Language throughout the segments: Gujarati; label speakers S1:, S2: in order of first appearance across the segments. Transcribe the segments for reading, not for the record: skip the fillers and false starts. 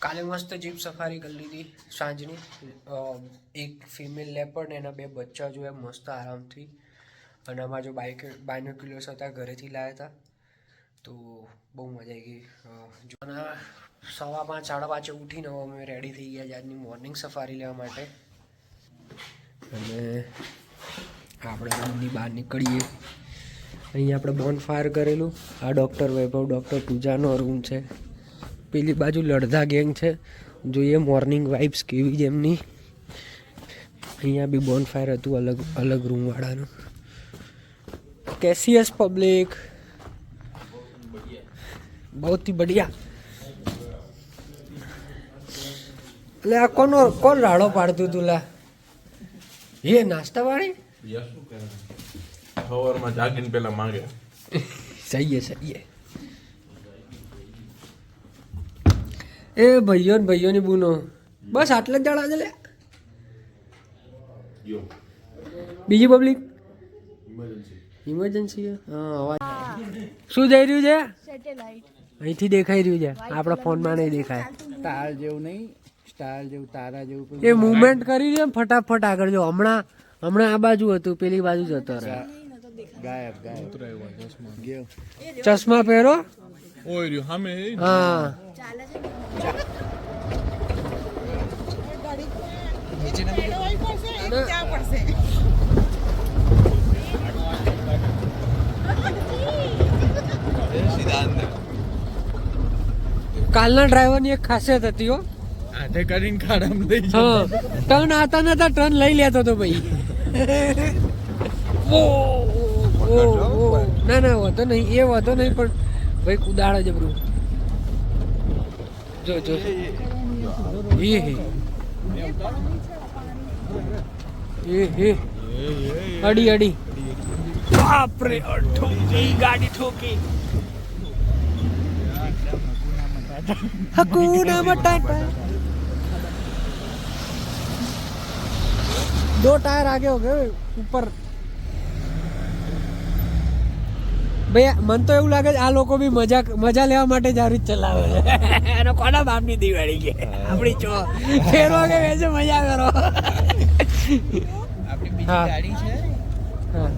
S1: કાલે મસ્ત જીપ સફારી કરી લીધી સાંજની. એક ફિમેલ લેપર્ડ એના 2 બચ્ચા જોયા મસ્ત આરામથી. અને આમાં જો બાયનોક્યુલર્સ હતા ઘરેથી લાવ્યા હતા, તો બહુ મજા આવી ગઈ. જોના 5:15 5:30 ઉઠીને અમે રેડી થઈ ગયા આજની મોર્નિંગ સફારી લેવા માટે. અને આપણે રૂમની બહાર નીકળીએ. અહીંયા આપણે બોનફાયર કરેલું. આ ડૉક્ટર વૈભવ, ડૉક્ટર પૂજાનો રૂમ છે. પેલી બાજુ લડધા ગેંગ છે. જોઈએ મોર્નિંગ વાઇબ્સ કેવી જ એમની. અહીંયા બી બોનફાયર હતું અલગ અલગ રૂમવાળાનું. कैसी है पब्लिक? बहुत ही बढ़िया. એટલે આ કોણ રાડો પાડતું તું લા? એ નાસ્તા વાળી
S2: સવારમાં જાગીને પેલા માંગે.
S1: સહી હે. એ ભાઈઓની બૂનો બસ આટલે જ જણા છે લે. બીજી પબ્લિક ઇમરજન્સી. હા, અવાજ શું જઈ રહ્યું છે?
S3: સેટેલાઇટ
S1: અહીંથી દેખાઈ રહ્યું છે, આપણા ફોનમાં નહીં દેખાય.
S4: તાર જેવું નહીં, સ્ટાર જેવું, તારા જેવું.
S1: એ મૂવમેન્ટ કરી રહ્યો ફટાફટ આગળ જો. હમણાં આ બાજુ હતું, પેલી બાજુ જતો રહ્યો.
S4: ગાયબ ગયો.
S1: ચશ્મા પહેરો.
S2: ઓય રહ્યો સામે.
S1: હા,
S3: ચાલે છે
S1: કાલના ડ્રાઈવરની એક ખાસિયત હતી હો.
S2: આધે કરીને ખાડામાં લઈ
S1: હા, ટર્ન આતા નતા ટર્ન લઈ લેતો તો ભાઈ. ના વાંધો નહીં, એ વાંધો નહીં, પણ ભાઈ કુદાડે જબરું. જો એ અડી બાપરે, ગાડી ઠોકી. હકુના મટાટા. 2 टायर आगे हो गए ऊपर. ભાઈ મને તો એવું લાગે છે આ લોકો બી મજા લેવા માટે જ આ રીત ચલાવે છે. એનો કોના બાપની દિવાળી કે આપણી ચો ફેરવા કે વેચે મજા કરો.
S4: આપણી બીજી ગાડી છે.
S1: હા,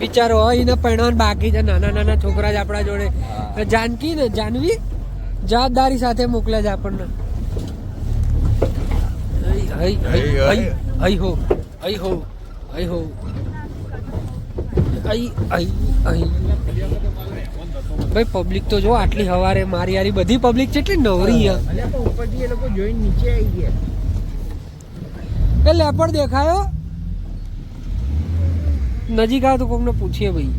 S1: બિચારો હોય એને પરણવાનું બાકી છે. નાના છોકરા જ આપણા જોડે. જાનવી જવાબદારી સાથે મોકલે છે આપણને. ભાઈ પબ્લિક તો જો આટલી હવારે મારી યારી બધી પબ્લિક કેટલી નવરી છે.
S4: ઉપરથી એ લોકો જોઈને નીચે આવી ગયા.
S1: એ લેપડ દેખાયો નજીક આવે તો કોકને પૂછીએ ભાઈ.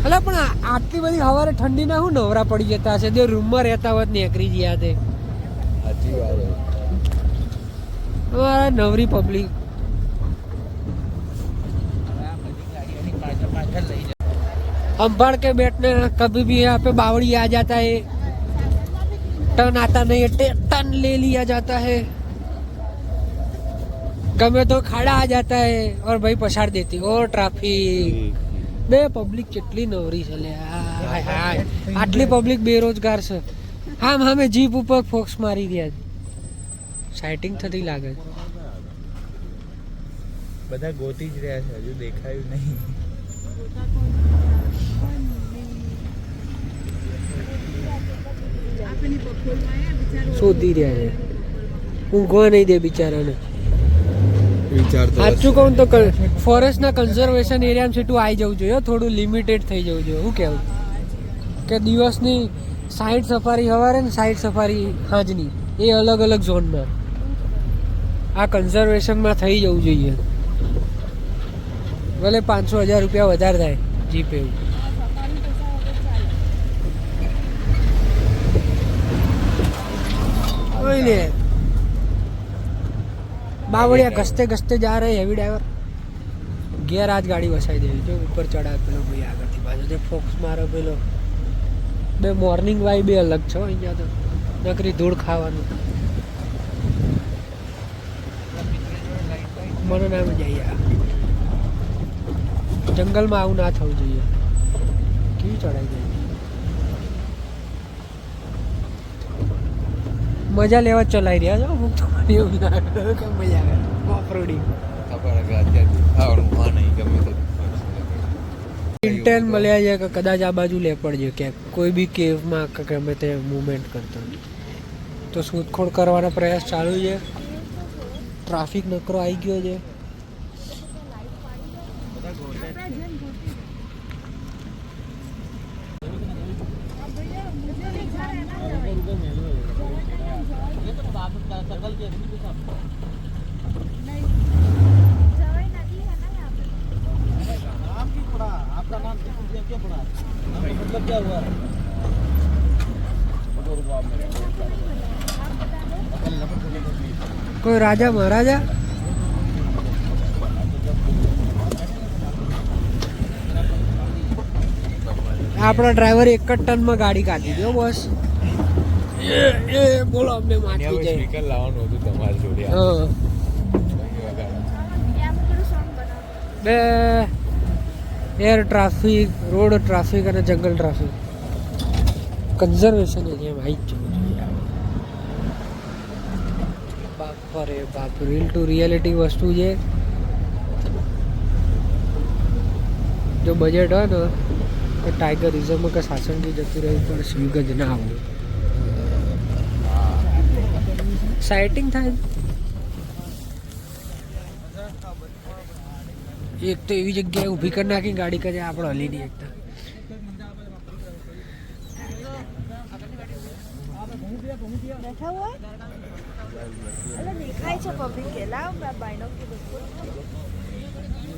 S1: એટલે પણ આટલી બધી સવારે ઠંડીના શું નવરા પડી જતા હશે? જે રૂમમાં રહેતા હોત નીકળી ગયા તે.
S4: સાચી વાત.
S1: અમારા નવરી પબ્લિક. संभाल के बैठने, कभी भी यहाँ पे बावड़ी आ जाता है, टर्न आता नहीं है, टर्न ले लिया जाता है, गमे तो खड़ा आ जाता है और भाई पछाड़ देती और ट्राफिक. બે પબ્લિક કેટલી નવરી છે લે. આટલી પબ્લિક બેરોજગાર છે. હામે જીપ ઉપર ફોક્સ મારી રહ્યા છે. સાઇટિંગ થતી લાગે છે.
S4: બધા ગોતી જ રહ્યા છે, હજુ દેખાયું નહીં.
S1: શોધી રહ્યા છે. ઊંઘવા નહીં દે બિચારાને. સાચું કહું તો ફોરેસ્ટના કન્ઝર્વેશન એરિયામાં સીટું આવી જવું જોઈએ. થોડું લિમિટેડ થઈ જવું જોઈએ. શું કહેવું કે દિવસની 60 સફારી સવારે ને 60 સફારી સાંજની, એ અલગ અલગ ઝોનમાં આ કન્ઝર્વેશનમાં થઈ જવું જોઈએ. ભલે 500-1000 રૂપિયા વધારે થાય જીપ એવું. ને બાવળિયા ઘસતે જા રહે હેવી ડ્રાઈવર. ઘેર આજ ગાડી વસાઈ દેવી. જો ઉપર ચડાવે પેલો ભાઈ આગળથી પાછો જે ફોક્સ મારે પેલો. બે મોર્નિંગ વાઈ બે અલગ છો અહીંયા તો. નકરી ધૂળ ખાવાનું. મને ના મજા આવી. જંગલમાં આવું ના થવું જોઈએ. કેવી ચડાઈ ગઈ મજા લેવા જ ચલાવી રહ્યા છો અમુક તો મને એવું લાગે કે મજા આવે ઓફરોડિંગ ઇન્ટેન મળ્યા છે કે કદાચ આ બાજુ લેપડ છે ક્યાંક કોઈ બી કેવમાં કે ગમે તે મૂવમેન્ટ કરતો તો શોધખોળ કરવાનો પ્રયાસ ચાલુ છે ટ્રાફિક નકરો આવી ગયો છે કોઈ રાજા મહારાજા આપણા ડ્રાઈવર એક જ ટનમાં ગાડી કાઢી દો બસ એ બોલો અમને માચી જાય
S4: સ્પીકર લાવવાનું હતું તમારી જોડે
S1: હા બે એર ટ્રાફિક રોડ ટ્રાફિક અને જંગલ ટ્રાફિક કન્ઝર્વેશન એરિયા આવી જ જવું જોઈએ બાપ રે બાપ રીલ ટુ રિયાલિટી વસ્તુ છે જો બજેટ હોય ને તો ટાઈગર રિઝર્વમાં કે સાસણગી જતું રહેવું પણ સ્વીગ જ ના આવું સાઇટિંગ થાય એક તો એવી જગ્યાએ ઊભી કરી નાખી ગાડી કે આપણે હલી નહીં એકતા
S3: बैठा हुआ है अरे दिखाई छे पब्लिक के लाओ मैं बाइनो की बिल्कुल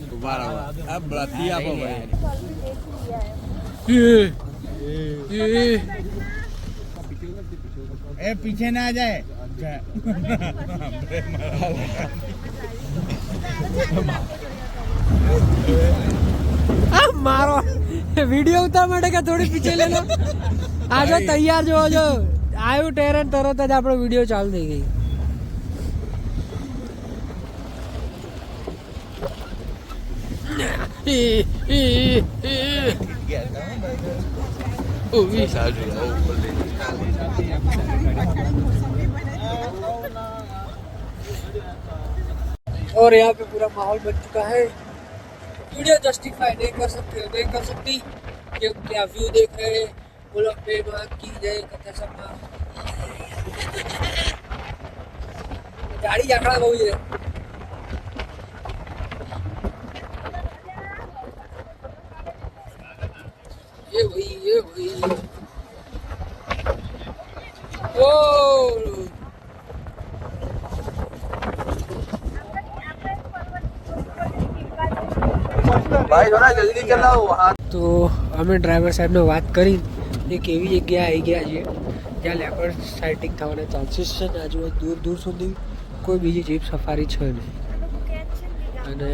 S4: दोबारा अब बराती आपो भाई
S3: पब्लिक देख लिया है
S4: ए पीछे ना जाए
S1: मारो वीडियो उतार માટે કે થોડી પીછે લે લો આ જો તૈયાર જો જો આવ્યું ટેરન તરત જ આપણો વિડિયો ચાલુ થઈ ગઈ और यहाँ पे पूरा माहौल बन चुका है वीडियो जस्टिफाई नहीं कर सकती क्योंकि आप व्यू देख रहे हैं बोलो बेबाक की जाए कथा सब गाड़ी आकड़ा बहु है ये वही ओ
S4: भाई थोड़ा जल्दी चलाओ
S1: तो અમે ડ્રાઈવર સાહેબને વાત કરી એક એવી જગ્યાએ આવી ગયા છીએ જ્યાં લેપર્ડ સાઇટિંગ થવાના ચાન્સીસ છે ને આજુ દૂર સુધી કોઈ બીજી જીપ સફારી છે નહીં અને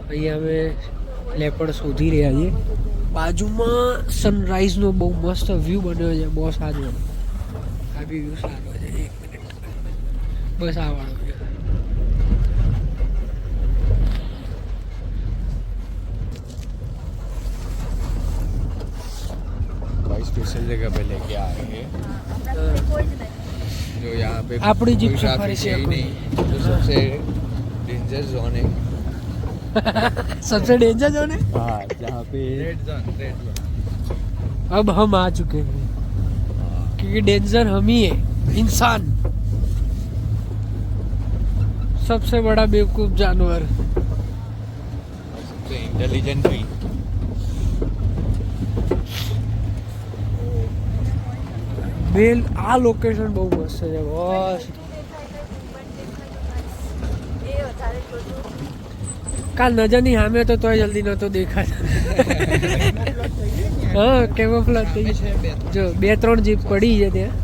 S1: અહીંયા અમે લેપર્ડ શોધી રહ્યા છીએ બાજુમાં સનરાઈઝનો બહુ મસ્ત વ્યૂ બન્યો છે બહુ સારો આ બી વ્યૂ સારો છે એક મિનિટ બસ આ વાળો છે
S4: स्पेशल जगह पे लेके आए हैं जो यहाँ पे
S1: अपनी जीप
S4: कोई
S1: सफारी
S4: traffic
S1: से
S4: है ही नहीं जो सबसे डेंजर जोन है
S1: सबसे डेंजर जोन है
S4: हाँ जहाँ पे रेड जोन
S1: अब हम आ चुके हैं क्योंकि डेंजर हम ही है इंसान सबसे बड़ा बेवकूफ जानवर
S4: सबसे इंटेलिजेंट भी
S1: બેલ આ લોકેશન બહુ મસ્ત છે બસ કાલ નજરની સામે તો તોય જલ્દી નતો દેખાતો હા કેમોફ્લેજ થઈ જો 2-3 જીપ પડી છે ત્યાં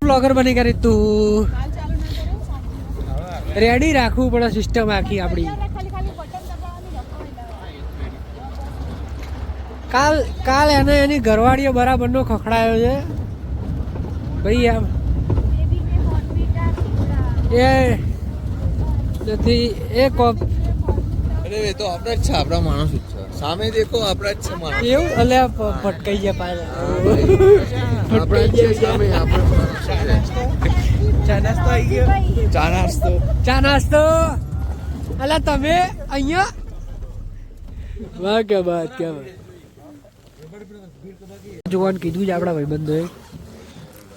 S1: બ્લોગર બની કરી તું રેડી રાખવું પડે સિસ્ટમ આખી આપણી કાલ એને એની ઘરવાળીઓ બરાબરનો ખખડાયો છે ભાઈ આમ એ નથી એ
S4: અરે એ તો આપણા જ છે, આપણા માણસ જ છે. સામે દેખો આપણા જ છે માણસ.
S1: એવું અલે ફટકાઈ ગયા પાછા
S4: આપણા જ છે સામે, આપણા માણસ છે.
S2: ચા નાસ્તો આવી ગયો.
S4: ચા નાસ્તો.
S1: ચા નાસ્તો અલા તમે અહીંયા વાહ કે બાત કે જોવાનું કીધું છે આપણા ભાઈબંધોએ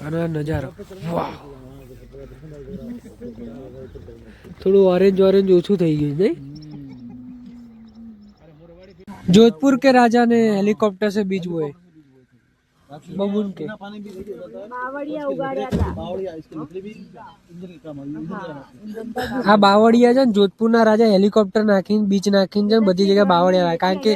S1: અને આ નજારો વાહ થોડું ઓરેન્જ ઓરેન્જ ઓછું થઈ ગયું નહીં जोधपुर के राजा ने हेलीकॉप्टर से बीज बोए बबून के
S3: બાવળિયા ઉગાડ્યા હતા
S1: આ બાવળિયા છે ને જોધપુરના રાજા હેલિકોપ્ટર નાખીને બીચ નાખીને છે ને બધી જગ્યાએ બાવળિયા લાવે કારણ કે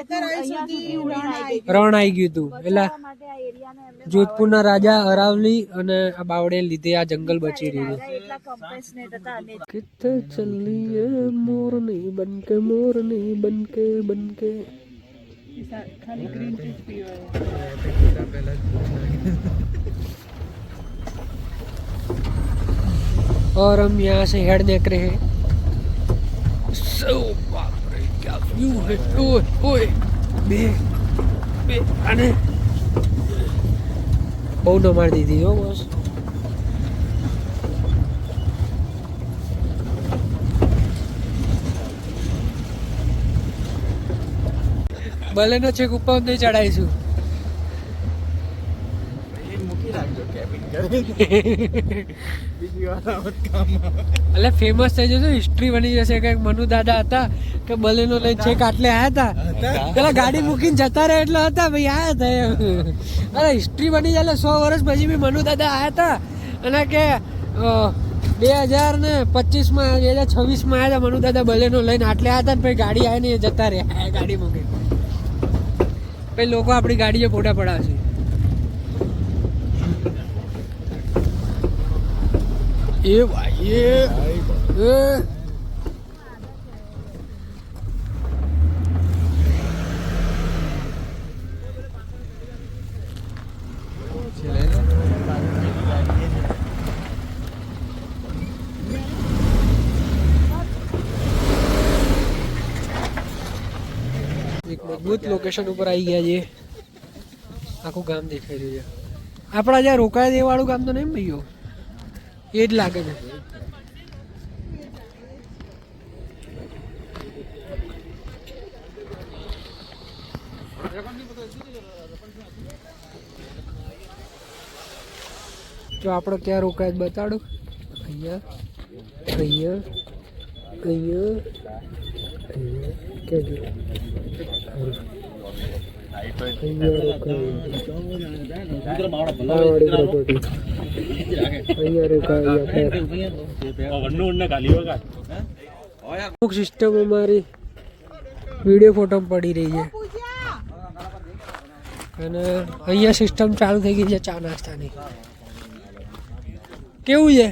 S1: રણ આવી ગયું હતું એટલે
S3: માટે આ એરિયાને એમને
S1: જોધપુરના રાજા અરાવલી અને આ બાવળિયા લીધે આ જંગલ બચી રહ્યું છે
S3: એટલા કમ્પેશનેટ હતા અને
S1: कितने चलिए मोरनी बनके बनके और हम यहाँ से हेड देख रहे हैं सो बाप रे क्या व्यू है ओए ओए बे बे आने બહુ ન મારી દીધી હો બસ બલેનો છેક ઉપર નહીં ચડાવીશું એટલે ફેમસ થઈ જશે હિસ્ટ્રી બની જશે કે મનુ દાદા હતા કે બલેનો લઈને છેક આટલે આવ્યા હતા પેલા ગાડી મૂકીને જતા રહે એટલે હતા ભાઈ આવ્યા હતા અરે હિસ્ટ્રી બની જાય 100 વર્ષ પછી બી મનુ દાદા આવ્યા હતા અને કે 2025 2026 આવ્યા હતા મનુ દાદા બલેનો લઈને આટલે આવ્યા હતા ને પછી ગાડી આવે ને જતા રહ્યા ગાડી મૂકી પછી લોકો આપણી ગાડીએ ફોટા પડાવશે એ ભાઈ એ એક મજબૂત લોકેશન ઉપર આવી ગયા છે આખું ગામ દેખાઈ રહ્યું છે આપણા જ્યાં રોકાય એ વાળું ગામ તો નહીં ભાઈઓ એ જ લાગે છે જો આપણે ક્યાં રોકાય બતાડો અહીંયા અહીંયા અહીંયા ક્યાં ગયું અમુક સિસ્ટમ અમારી વિડીયો ફોટો પડી રહી છે અને અહીંયા સિસ્ટમ ચાલુ થઈ ગઈ છે ચા નાસ્તાની કેવું છે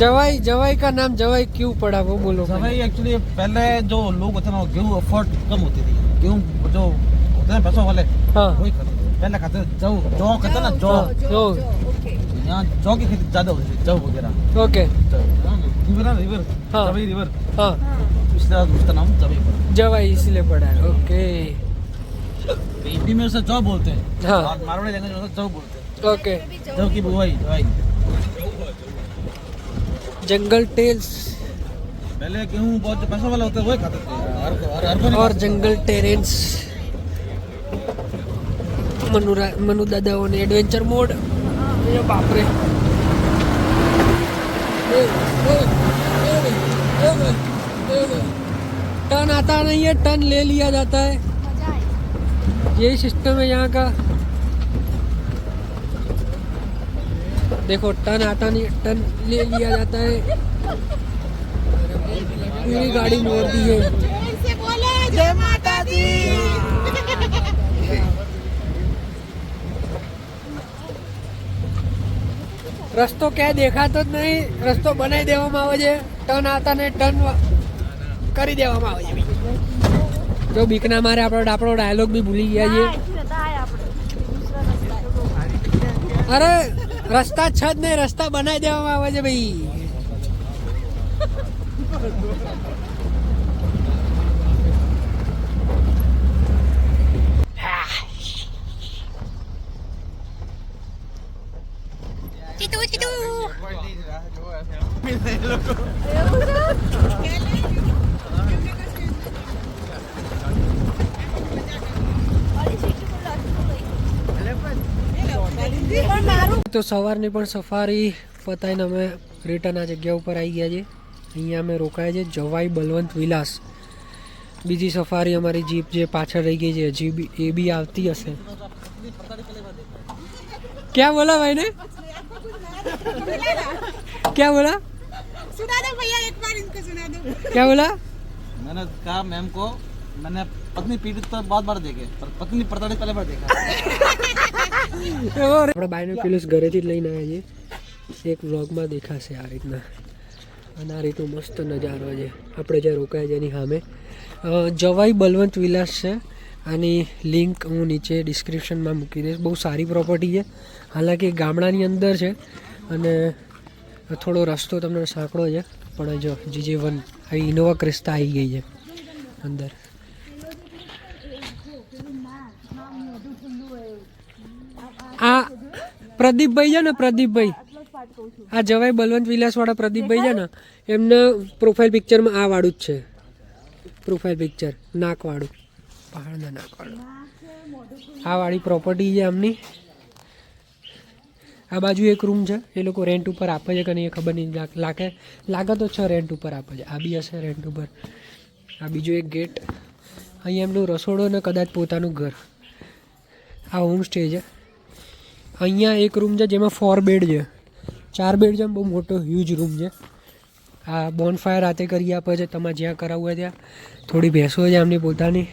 S1: जवाई जवाई का नाम जवाई क्यों पड़ा वो बोलो
S5: जवाई एक्चुअली पहले जो लोग होते हैं गेहूँ अफोर्ड कम होती थी गेहूँ जो होते हैं पैसों वाले
S1: हाँ
S5: वही खाते थे पहले खाते थे जौ जौ कहते हैं ना जौ
S1: जो
S5: यहाँ जौ की खेती ज्यादा होती थी जौ वगैरह
S1: ओके
S5: रिवर रिवर
S1: हाँ।
S5: जवाई रिवर
S1: हाँ
S5: इसलिए उसका नाम जवाई पड़ा
S1: जवाई इसलिए पड़ा है ओके
S5: हिंदी में उसे जौ बोलते हैं
S1: हाँ।
S5: और मारवाड़ी लैंग्वेज में उसे जौ बोलते हैं
S1: ओके
S5: जौ की बुआई जवाई
S1: जंगल टेल्स
S5: पहले गेहूँ बहुत जो पैसों वाला होता है वही खाते थे हर कोई नहीं
S1: और
S5: खाता था।
S1: जंगल टेरेंस मनु दादाओं ने एडवेंचर मोड ये बाप रे टर्न आता नहीं है टर्न ले लिया जाता है यही सिस्टम है यहाँ का देखो टर्न आता नहीं टर्न ले लिया जाता है पूरी गाड़ी मोड़ दी है
S3: जय माता दी
S1: રસ્તો ક્યાંય દેખાતો જ નહીં રસ્તો બનાવી દેવામાં આવે છે ટર્ન આતા ને ટર્ન કરી દેવામાં આવે છે જો બીક ના મારે આપણો ડાયલોગ બી ભૂલી ગયા છે અરે રસ્તા છે જ નહીં રસ્તા બનાવી દેવામાં આવે છે ભાઈ તો સવારની પણ સફારી પતાવીને અમે રિટર્ન આ જગ્યા ઉપર આવી ગયા છીએ. અહીંયા અમે રોકાયા છે જવાઈ બલવંત વિલાસ. બીજી સફારી અમારી જીપ જે પાછળ રહી ગઈ છે હજી બી એ બી આવતી હશે. ક્યાં બોલા ભાઈ ને क्या बोला
S3: सुना दो भैया एक बार इनको सुना दो
S1: क्या बोला
S5: मैंने कहा मैम को मैंने पत्नी पीड़ित तो बहुत बार देखे पर पत्नी प्रताड़ित पहले बार देखा.
S1: આપણે બાયનો પિલુસ ઘરેથી જ લઈને આવ્યા છીએ. એક વ્લોગમાં દેખાશે આ રીતના અને આ રીતનો મસ્ત નજારો છે આપણે જ્યાં રોકાયા છે એની સામે. જવાઈ બલવંત વિલાસ છે. આની લિંક હું નીચે ડિસ્ક્રિપ્શનમાં મૂકી દઈશ. બહુ સારી પ્રોપર્ટી છે. હાલાકી ગામડાની અંદર છે અને થોડો રસ્તો તમને સાંકડો છે પણ જો GJ1 આવી ઇનોવા ક્રિસ્ટા આવી ગઈ છે અંદર. આ પ્રદીપભાઈ છે ને પ્રદીપભાઈ આ જવાઈ બલવંત વિલાસવાળા પ્રદીપભાઈ છે ને એમને પ્રોફાઇલ પિક્ચરમાં આ વાળું જ છે. પ્રોફાઇલ પિક્ચર નાકવાળું પહાડના નાકવાળું આ વાળી પ્રોપર્ટી છે આમની. આ બાજુ એક રૂમ છે એ લોકો રેન્ટ ઉપર આપે છે કે નહીં એ ખબર નહીં લાગે તો છે રેન્ટ ઉપર આપે છે. આ બી હશે રેન્ટ ઉપર. આ બીજો એક ગેટ. અહીંયા એમનું રસોડો ને કદાચ પોતાનું ઘર. આ હોમ સ્ટે છે. અહીંયા એક રૂમ છે જેમાં 4 બેડ છે. 4 બેડ છે બહુ મોટો હ્યુજ રૂમ છે. આ બોનફાયર રાતે કરી આપે છે તમારે જ્યાં કરાવવું હોય ત્યાં. થોડી ભેંસો છે આમની પોતાની.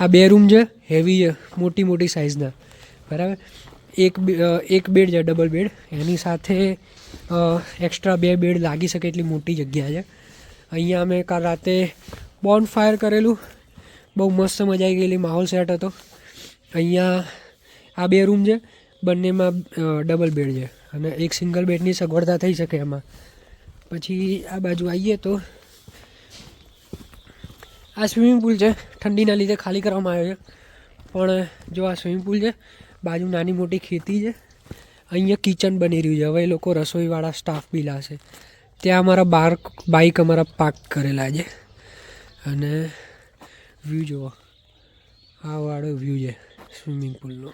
S1: આ 2 રૂમ છે હેવી છે મોટી મોટી સાઇઝના બરાબર. એક બેડ છે ડબલ બેડ એની સાથે એક્સ્ટ્રા 2 બેડ લાગી શકે એટલી મોટી જગ્યા છે. અહીંયા અમે કાલ રાતે બોનફાયર કરેલું. બહુ મસ્ત મજા આવી ગયેલી. માહોલ સેટ હતો. અહીંયા આ 2 રૂમ છે બંનેમાં ડબલ બેડ છે અને એક સિંગલ બેડની સગવડતા થઈ શકે એમાં. પછી આ બાજુ આવીએ તો આ સ્વિમિંગ પુલ છે. ઠંડીના લીધે ખાલી કરવામાં આવ્યો છે પણ જો આ સ્વિમિંગ પુલ છે બાજુ નાની મોટી ખેતી છે. અહીંયા કિચન બની રહ્યું છે. હવે એ લોકો રસોઈવાળા સ્ટાફ બી લાવશે. ત્યાં અમારા બાઇક અમારા પાર્ક કરેલા છે અને વ્યૂ જુઓ આ વાળો વ્યૂ છે સ્વિમિંગ પુલનો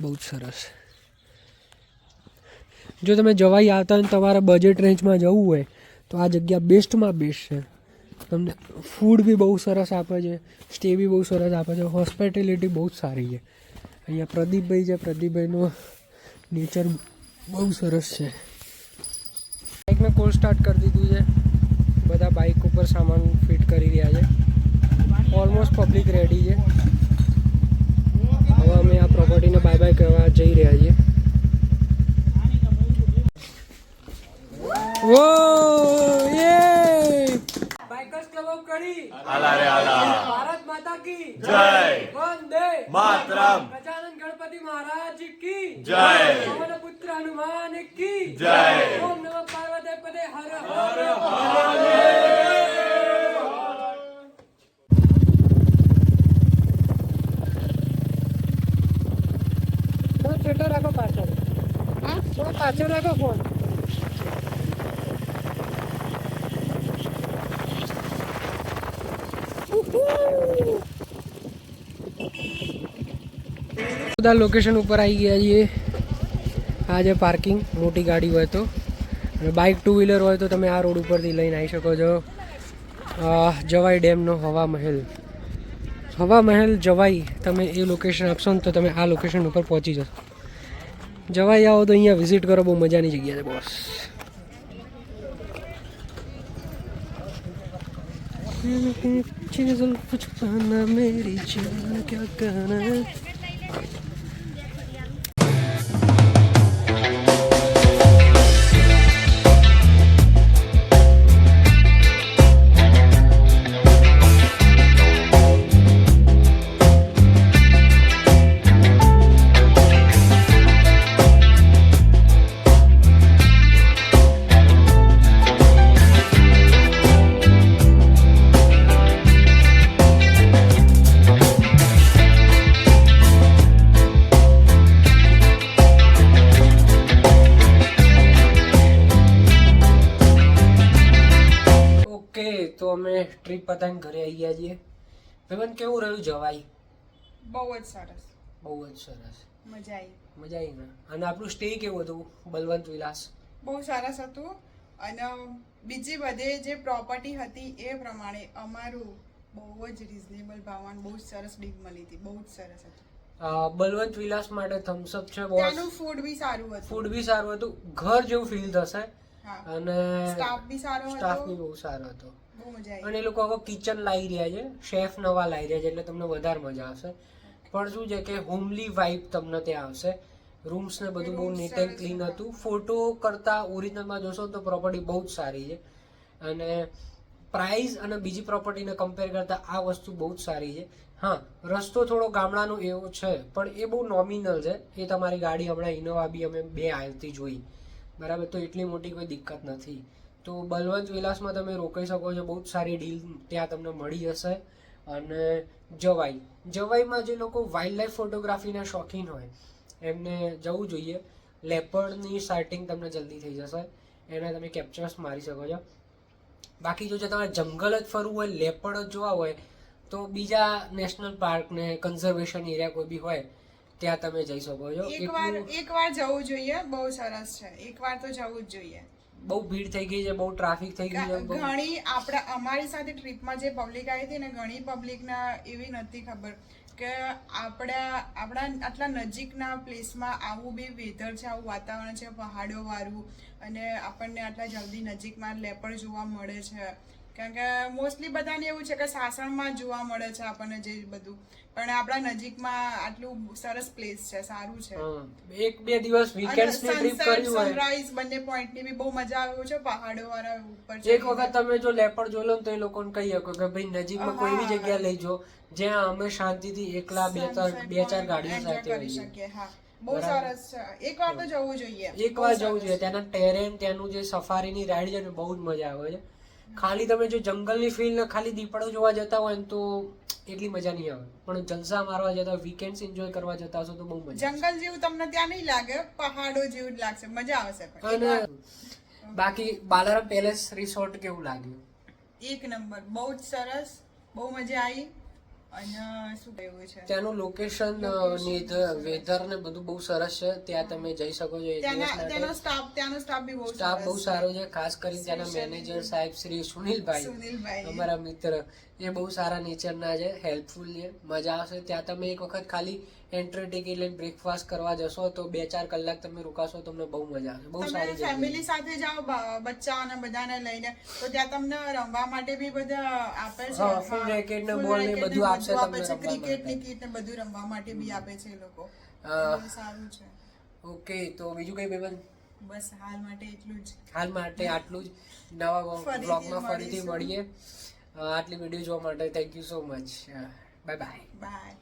S1: બહુ જ સરસ. જો તમે જવાઈ આવતા હોય તમારા બજેટ રેન્જમાં જવું હોય તો આ જગ્યા બેસ્ટમાં બેસ્ટ છે. તમને ફૂડ બી બહુ સરસ આપે છે. સ્ટે બી બહુ સરસ આપે છે. હોસ્પિટેલિટી બહુ જ સારી છે. અહીંયા પ્રદીપભાઈ છે. પ્રદીપભાઈનું નેચર બહુ સરસ છે. બાઇકને કોલ સ્ટાર્ટ કરી દીધું છે. બધા બાઇક ઉપર સામાન ફિટ કરી રહ્યા છે. ઓલમોસ્ટ પબ્લિક રેડી છે. હવે અમે આ પ્રોપર્ટીને બાય બાય કરવા જઈ રહ્યા છીએ. ઓ યે બાઇકર્સ ક્લબ ઓફ કડી આલા રે આલા ભારત માતા કી જય વંદે માતરમ ગજાનન ગણપતિ મહારાજ કી જય પવન પુત્ર હનુમાન કી જય ઓમ નમઃ પાર્વતી પદે હર હર મહાદેવ. છોટો રાખો પાછળ. હા પાછળ રાખો ફોન. બધા લોકેશન ઉપર આવી ગયા છીએ. આ જે પાર્કિંગ મોટી ગાડી હોય તો અને બાઇક 2 વ્હીલર હોય તો તમે આ રોડ ઉપરથી લઈને આવી શકો છો. જવાઈ ડેમનો હવા મહેલ જવાઈ તમે એ લોકેશન આપશો ને તો તમે આ લોકેશન ઉપર પહોંચી જશો. જવાઈ આવો તો અહીંયા વિઝિટ કરો. બહુ મજાની જગ્યા છે બોસ. मेरी जान क्या कहना ઓકે, તો અમે ટ્રીપ પતાવીને ઘરે આવી ગયા છીએ. ભાઈબંધ કેવું રહ્યું જવાઈ?
S6: બહુ જ સરસ,
S1: બહુ જ સરસ,
S6: મજા આવી.
S1: મજા આવી ને? અને આપણું સ્ટે કેવું હતું બલવંત વિલાસ?
S6: બહુ સરસ હતું. અને બીજી બધે જે પ્રોપર્ટી હતી એ પ્રમાણે અમારું બહુ જ રિઝનેબલ ભાવમાં બહુ જ સરસ ડીલ મળી હતી. બહુ જ સરસ હતું.
S1: બલવંત વિલાસ માટે થમ્સઅપ છે.
S6: ત્યાંનું ફૂડ બી સારું હતું.
S1: ફૂડ બી સારું હતું, ઘર જેવું ફીલ થશે.
S6: હા,
S1: અને
S6: સ્ટાફ બી સારો
S1: સ્ટાફ
S6: હતો.
S1: બી બહુ સારો હતો.
S6: બહુ મજા આવી.
S1: અને એ લોકો હવે કિચન લાવી રહ્યા છે, શેફ નવા લાવી રહ્યા છે, એટલે તમને વધારે મજા આવશે. પણ શું છે કે હોમલી વાઇબ તમને ત્યાં આવશે. રૂમ્સ ને બધું બહુ નીટ એન્ડ ક્લીન હતું. ફોટો કરતા ઓરિજિનલમાં જોશો તો પ્રોપર્ટી બહુ જ સારી છે. અને પ્રાઇસ અને બીજી પ્રોપર્ટીને કમ્પેર કરતા આ વસ્તુ બહુ જ સારી છે. હા, રસ્તો થોડો ગામડાનો એવો છે, પણ એ બહુ નોમિનલ છે. એ તમારી ગાડી હમણાં ઇનોવા બી અમે 2 આવતી જોઈ, બરાબર, તો એટલી મોટી કોઈ દિક્કત નથી. તો બલવંત વિલાસમાં તમે રોકાઈ શકો છો. બહુ જ સારી ડીલ ત્યાં તમને મળી જશે. અને જવાઈમાં જે લોકો વાઇલ્ડ લાઈફ ફોટોગ્રાફીના શોખીન હોય એમને જવું જોઈએ. લેપર્ડની સાઇટિંગ તમને જલ્દી થઈ જશે, એના તમે કેપ્ચર્સ મારી શકો છો. બાકી જો તમારે જંગલ જ ફરવું હોય, લેપર્ડ જ જોવા હોય, તો બીજા નેશનલ પાર્ક ને કન્ઝર્વેશન એરિયા કોઈ બી હોય ત્યાં તમે જઈ શકો છો.
S6: એકવાર જવું જોઈએ. બહુ સરસ છે. એકવાર તો જવું જ જોઈએ.
S1: બહુ ભીડ થઈ ગઈ છે, બહુ ટ્રાફિક થઈ ગઈ છે.
S6: ઘણી અમારી સાથે ટ્રીપમાં જે પબ્લિક આવી હતી ને, ઘણી પબ્લિકના એવી નથી ખબર કે આપણા આટલા નજીકના પ્લેસમાં આવું બી વેધર છે, આવું વાતાવરણ છે, પહાડો વાળું, અને આપણને આટલા જલ્દી નજીકમાં લેપર્ડ જોવા મળે છે. કારણ કે મોસ્ટલી બધાને એવું છે કે સાસણમાં જોવા મળે છે આપણને જે બધું, પણ આપણા નજીકમાં આટલું સરસ પ્લેસ છે, સારું છે.
S1: 1-2 દિવસ વીકેન્ડ્સની ટ્રીપ કરી હોય,
S6: સનરાઈઝ બંને પોઈન્ટની બી બહુ મજા આવે છે. પહાડો વાળા ઉપર
S1: એક વખત તમે જો લેપર્ડ જોઈ લો તો એ લોકોને કહી શકો કે ભાઈ નજીકમાં કોઈ એવી જગ્યા લઈ જો જ્યાં અમે શાંતિથી એકલા 2-4 ગાડીઓ સાથે
S6: કરી શકીએ. હા, બહુ સરસ છે. એકવાર તો જવું જોઈએ.
S1: એકવાર જવું જોઈએ. ત્યાંના ટેરેન, ત્યાંનું જે સફારીની રાઈડ છે ને, બહુ જ મજા આવે છે. ખાલી તમે જો જંગલની ફીલ ને ખાલી દીપડો જોવા જતા હોય ને તો એટલી મજા નહીં આવે, પણ જલસા મારવા જતા, વીકેન્ડ્સ એન્જોય કરવા જતા હશો તો બહુ મજા.
S6: જંગલ જેવું તમને ત્યાં નહીં લાગે, પહાડો જેવું જ લાગશે, મજા આવશે.
S1: અને બાકી બાલારામ પેલેસ રિસોર્ટ કેવું લાગ્યું?
S6: એક નંબર, બહુ જ સરસ, બહુ મજા આવી. અને શું કહેવું છે,
S1: ત્યાંનું લોકેશન, વેધર ને બધું બહુ સરસ છે. ત્યાં તમે જઈ શકો છો.
S6: ત્યાંનો સ્ટાફ બી બહુ
S1: સ્ટાફ બહુ સારો છે. ખાસ કરીને ત્યાંના મેનેજર સાહેબ શ્રી સુનિલભાઈ, અમારા મિત્ર, એ બહુ સારા નેચરના છે, હેલ્પફુલ છે, મજા આવશે. ત્યાં તમે એક વખત ખાલી એન્ટ્રી ટિકિટ લઈને બ્રેકફાસ્ટ કરવા જશો તો 2-4 કલાક તમે રોકાશો, તમને બહુ મજા આવશે. બહુ સારી જગ્યા.
S6: ફેમિલી સાથે જાઓ, બચ્ચા અને બધાને લઈને, તો ત્યાં તમને રમવા માટે બી બધા આપે છે.
S1: ફૂલ રેકેટ ને બોલ ને બધું આપશે તમને.
S6: ક્રિકેટ ની કીટ ને બધું રમવા માટે બી આપે છે એ લોકો. સારું છે.
S1: ઓકે, તો બીજું કઈ ભાઈબંધ?
S6: બસ હાલ માટે એટલું જ.
S1: હાલ માટે આટલું જ. નવા બ્લોગમાં ફરીથી મળીએ. આટલી વિડીયો જોવા માટે thank you so much. Bye bye.
S6: By.